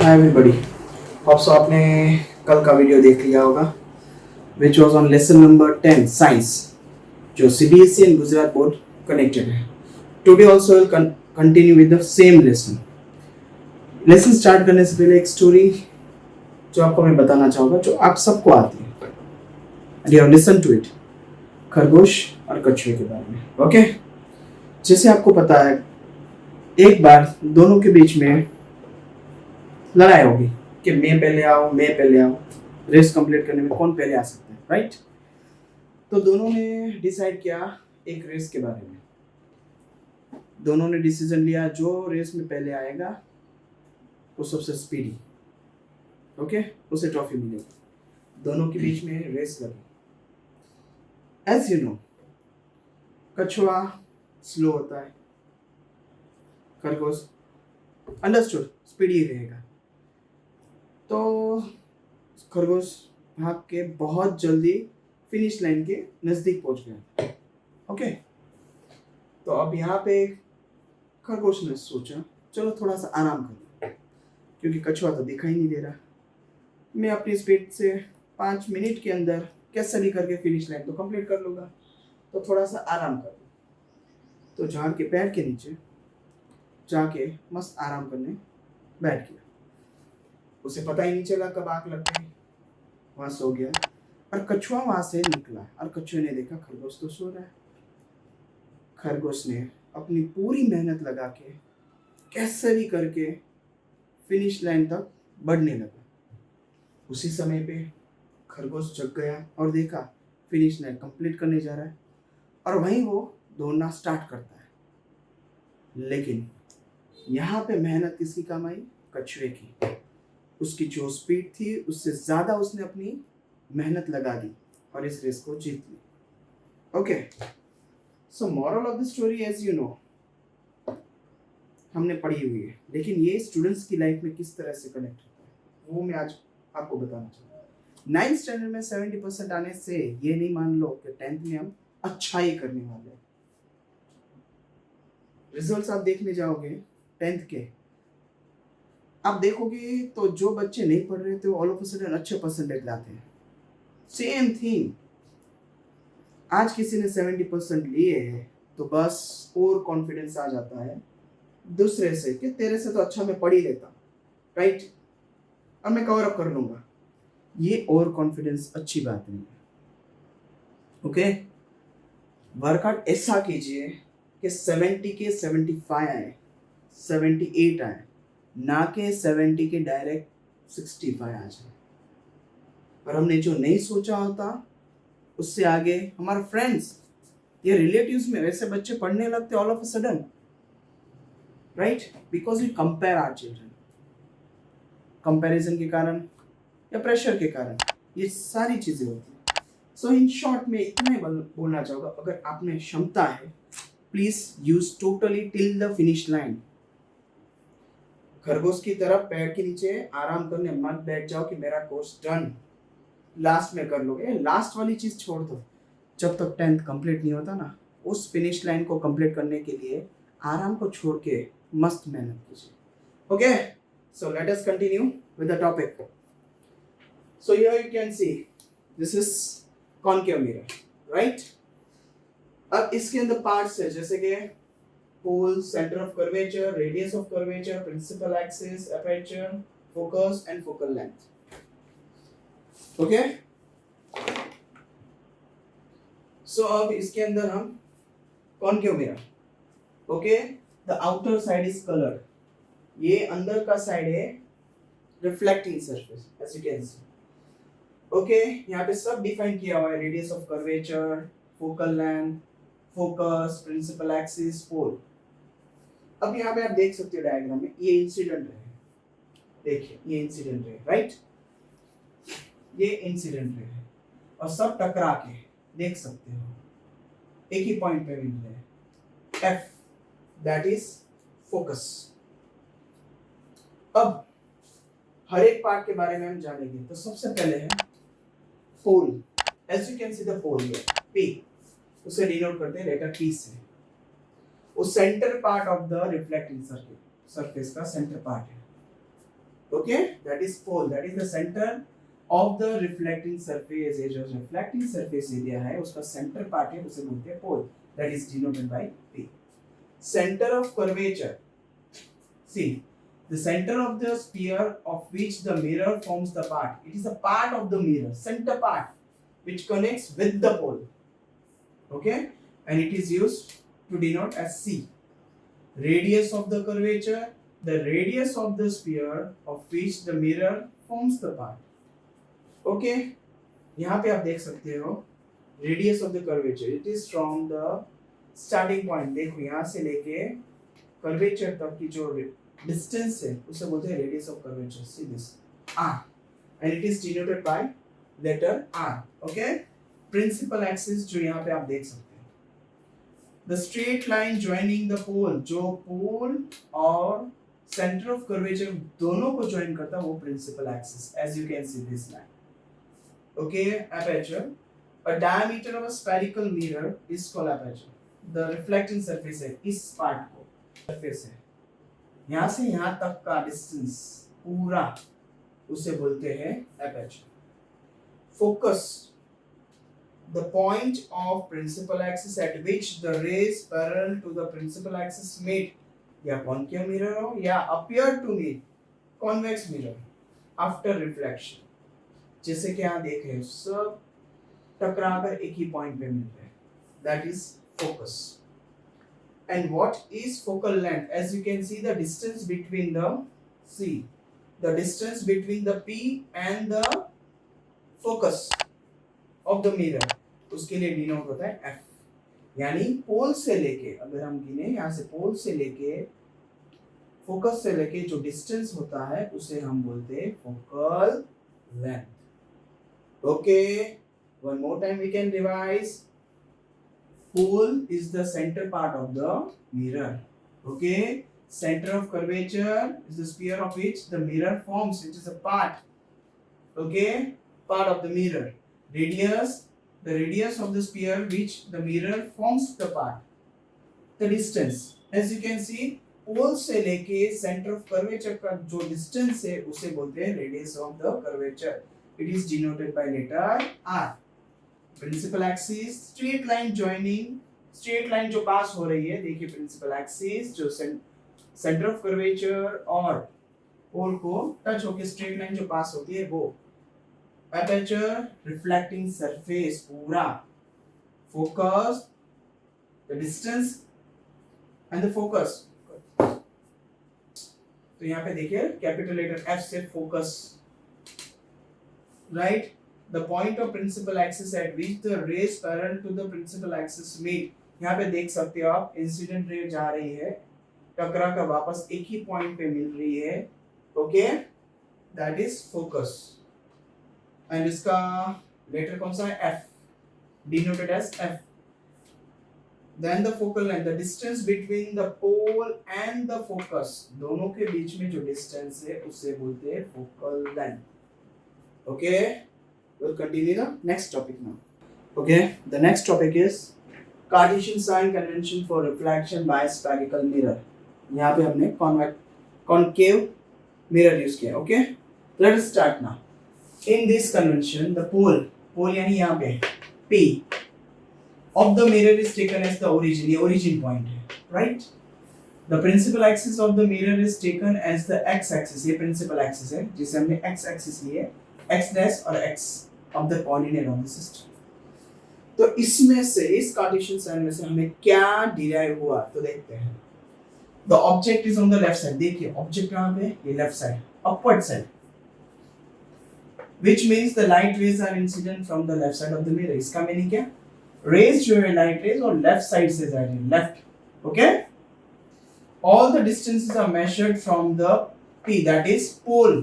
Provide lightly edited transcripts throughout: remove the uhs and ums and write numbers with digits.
Hi everybody. Hopes आपने कल का वीडियो देख लिया होगा which was on lesson number 10 science, जो CBSE and Gujarat board connected है। Today also will continue with the same lesson start करने से पहले एक स्टोरी जो आपको मैं बताना चाहूँगा, जो आप सबको आती है, and you listen to it. खरगोश और कछुए के बारे में। ओके, जैसे आपको पता है एक बार दोनों के बीच में लड़ाई होगी कि मैं पहले आऊं, रेस कंप्लीट करने में कौन पहले आ सकता है, राइट? तो दोनों ने डिसाइड किया एक रेस के बारे में। दोनों ने डिसीजन लिया जो रेस में पहले आएगा वो सबसे स्पीडी, ओके, उसे ट्रॉफी मिलेगी। दोनों के बीच में रेस लगी। एज यू नो, कछुआ स्लो होता है, खरगोश अंडरस्टूड स्पीडी रहेगा। तो खरगोश भाग के बहुत जल्दी फिनिश लाइन के नज़दीक पहुंच गया। ओके, तो अब यहाँ पे खरगोश ने सोचा चलो थोड़ा सा आराम कर लूं, क्योंकि कछुआ तो दिखाई नहीं दे रहा। मैं अपनी स्पीड से 5 मिनट के अंदर कैसे भी करके फिनिश लाइन तो कंप्लीट कर लूँगा, तो थोड़ा सा आराम कर लूँ। तो झाड़ के पेड़ के नीचे जाके मस्त आराम करने बैठ गया। उसे पता ही नहीं चला कब आग लग गई, वहां सो गया। और कछुआ वहां से निकला और कछुए ने देखा खरगोश तो सो रहा है। खरगोश ने अपनी पूरी मेहनत लगा के कैसे भी करके फिनिश लाइन तक बढ़ने लगा। उसी समय पे खरगोश जग गया और देखा फिनिश लाइन कंप्लीट करने जा रहा है, और वहीं वो दौड़ना स्टार्ट करता है। लेकिन यहाँ पे मेहनत किसकी काम आई? कछुए की। उसकी जो स्पीड थी उससे ज़्यादा उसने अपनी मेहनत लगा दी और इस रेस को जीत ली। Okay, so moral of the story, as you know, हमने पढ़ी हुई है, लेकिन ये स्टूडेंट्स की लाइफ में किस तरह से कनेक्ट होता है वो मैं आज आपको बताना चाहूँगा। 9th स्टैंडर्ड में 70% आने से ये नहीं मान लो कि 10th में हम अच्छा ही करने वाले हैं। रिजल्ट्स आप देखने जाओगे 10th के, आप देखोगे तो जो बच्चे नहीं पढ़ रहे थे वो ऑल ऑफ अ सडन अच्छे परसेंटेज लाते हैं। सेम थिंग, आज किसी ने 70% लिए है तो बस और कॉन्फिडेंस आ जाता है दूसरे से कि तेरे से तो अच्छा मैं पढ़ ही लेता, राइट, और मैं कवर अप कर लूंगा। ये और कॉन्फिडेंस अच्छी बात नहीं है। ओके, वर्कआउट ऐसा कीजिए कि 70 के 75 आए, 78 आए, ना के 70 के डायरेक्ट 65 आ जाए। पर हमने जो नहीं सोचा होता उससे आगे हमारे फ्रेंड्स या रिलेटिव्स में वैसे बच्चे पढ़ने लगते all of a sudden, right, because we compare our children. Comparison के कारण या प्रेशर के कारण ये सारी चीजें होती हैं। सो इन शॉर्ट में इतना ही बोलना चाहूँगा, अगर आपने क्षमता है please use totally till the finish line. खरगोश की तरफ पेड़ के नीचे आराम करने मत बैठ जाओ कि मेरा कोर्स डन, लास्ट में कर लोगे। लास्ट वाली चीज छोड़ दो। जब तक 10th कंप्लीट नहीं होता ना, उस फिनिश लाइन को कंप्लीट करने के लिए आराम को छोड़ के मस्त मेहनत कीजिए। Okay, so let us continue with the topic. So here you can see this is concave mirror, right. अब इसके अंदर पार्ट्स है जैसे कि pole, centre of curvature, radius of curvature, principal axis, aperture, focus and focal length. Okay, so अब इसके अंदर हम concave mirror, okay, the outer side is coloured, ये अंदर का साइड है reflecting surface, as you can see. Okay, यहाँ पे सब डिफाइन किया हुआ है, radius of curvature, focal length, focus, principal axis, pole. अब यहाँ पे आप देख सकते हो डायग्राम में ये इंसिडेंट है, देखिए ये इंसिडेंट है, राइट, ये इंसिडेंट है, और सब टकरा के देख सकते हो एक ही पॉइंट पे मिल रहे हैं, एफ, दैट इज फोकस। अब हर एक पार्ट के बारे में हम जानेंगे। तो सबसे पहले है pole, as you can see the pole here, P, उसे डिनोट करते हैं लेटर पी से। वो centre part of the reflecting surface का सेंटर पार्ट है। Okay, that is pole, that is the centre of the reflecting surface. ये जो reflecting surface area है उसका सेंटर पार्ट है, उसे बोलते हैं pole, that is denoted by P। Centre of curvature, C the center of the sphere of which the mirror forms the part, it is a part of the mirror, center part which connects with the pole, okay, and it is used to denote as C। Radius of the curvature, the radius of the sphere of which the mirror forms the part, okay। यहाँ पे आप देख सकते हो radius of the curvature, it is from the starting point, देखो यहाँ से लेके curvature तक की जो डिस्टेंस है उसे बोलते हैं radius of curvature, C this r, and it is denoted by letter r, okay. Principal axis जो यहाँ पे आप देख सकते हैं, the straight line joining the pole, जो पोल और सेंटर ऑफ कर्वेचर दोनों को जॉइन करता है वो principal axis, as you can see this line, okay. Aperture, a diameter of a spherical mirror is called aperture, the reflecting surface है इस part को, सरफेस है यहाँ से यहाँ तक का डिस्टेंस पूरा उसे बोलते हैं aperture. Focus, the point of principal axis at which the rays parallel to the principal axis meet, या कॉन्केव मिरर हो या appear to meet convex mirror after reflection, जैसे कि यहाँ देख रहे हो सब टकराकर एक ही पॉइंट पे मिल रहे हैं, that is focus. And what is focal length? As you can see, the distance between the distance between the P and the focus of the mirror, उसके लिए डिनोट होता है F, यानी पोल से लेके, अगर हम गिने यहाँ से पोल से लेके फोकस से लेके जो डिस्टेंस होता है उसे हम बोलते हैं focal length, okay. One more time we can revise, pole is the center part of the mirror, okay। Center of curvature is the sphere of which the mirror forms, which is a part, okay, part of the mirror। Radius, the radius of the sphere which the mirror forms the part, the distance, as you can see pole से लेके center of curvature का जो distance है उसे बोलते हैं radius of the curvature, it is denoted by letter R। Principal axis, straight line joining, straight line जो pass हो रही है, देखिए प्रिंसिपल एक्सिस जो सेंटर ऑफ कर्वेचर और पोल को टच होकर स्ट्रेट लाइन जो पास होती है वो एपर्चर, रिफ्लेक्टिंग सरफेस पूरा, focus, the distance and the focus. तो यहाँ पे देखिए कैपिटल लेटर F से focus, right. The point of principal axis at which the rays parallel to the principal axis meet, यहाँ पे देख सकते हो आप इंसिडेंट रे जा रही है टकरा कर वापस एक ही पॉइंट पे मिल रही है, okay, that is focus, and इसका लेटर कौन सा है F, denoted as F। Then the focal length, the distance between the pole and the focus, दोनों के बीच में जो डिस्टेंस है उसे बोलते हैं focal length, okay। We'll continue the next topic now. Okay, the next topic is Cartesian sign convention for reflection by spherical mirror। यहाँ पे हमने concave mirror use किया, okay। Let us start now। In this convention, the pole यानी यहाँ पे P of the mirror is taken as the origin, ये origin point है, right। The principal axis of the mirror is taken as the x-axis, ये principal axis है जिसे हमने x-axis लिए, x dash और x of the coordinate of the system। तो इसमें से इस कार्टेशियन साइन में से हमें क्या डिराइव हुआ तो देखते हैं। The object is on the left side, देखिए ऑब्जेक्ट कहाँ पे, ये left side, upward side, which means the light rays are incident from the left side of the mirror। इसका मीनिंग क्या, रेज जो है लाइट रेज और लेफ्ट साइड से जा रही है, left, okay. all the distances are measured from the P, that is pole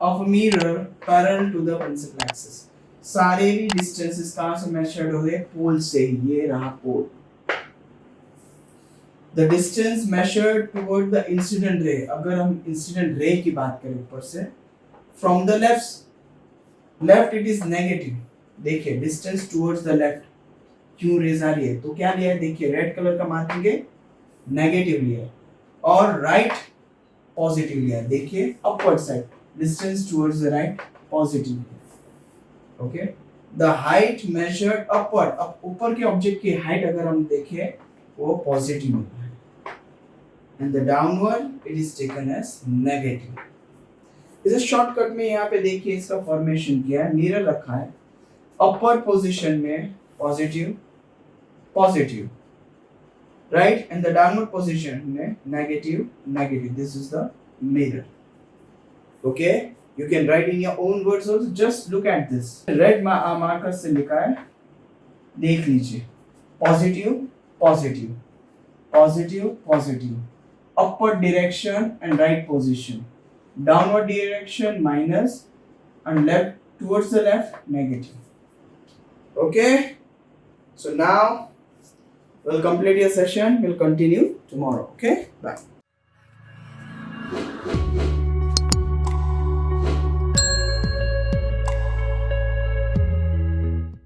of a mirror parallel to the principal axis। सारे भी डिस्टेंसेस कहाँ से मेजर्ड हो गए, पोल से, ये रहा pole. The distance measured toward the incident ray, अगर हम इंसिडेंट रे की बात करें ऊपर से, from the left it is negative, देखिए डिस्टेंस टुवर्ड्स द लेफ्ट, क्यों रेज आ रही है तो क्या लिया है, देखिए रेड कलर का मार्किंग है, नेगेटिव लिया है, और राइट पॉजिटिवली है, देखिए upward side, distance towards the right positive, okay. The height measured upward, अब ऊपर के ऑब्जेक्ट की हाइट अगर हम देखें वो पॉजिटिव होता है, and the downward it is taken as negative. इसे शॉर्टकट में यहाँ पे देखिए इसका फॉर्मेशन किया है, मिरर रखा है, अपवर्ड पोजीशन में positive positive, right, and the downward position में negative negative, this is the mirror, okay. You can write in your own words also, just look at this, red marker से लिखा है, देख लीजिए, positive positive positive positive, upward direction and right position, downward direction minus, and left towards the left negative, okay. So now we'll complete your session, we'll continue tomorrow, okay, bye.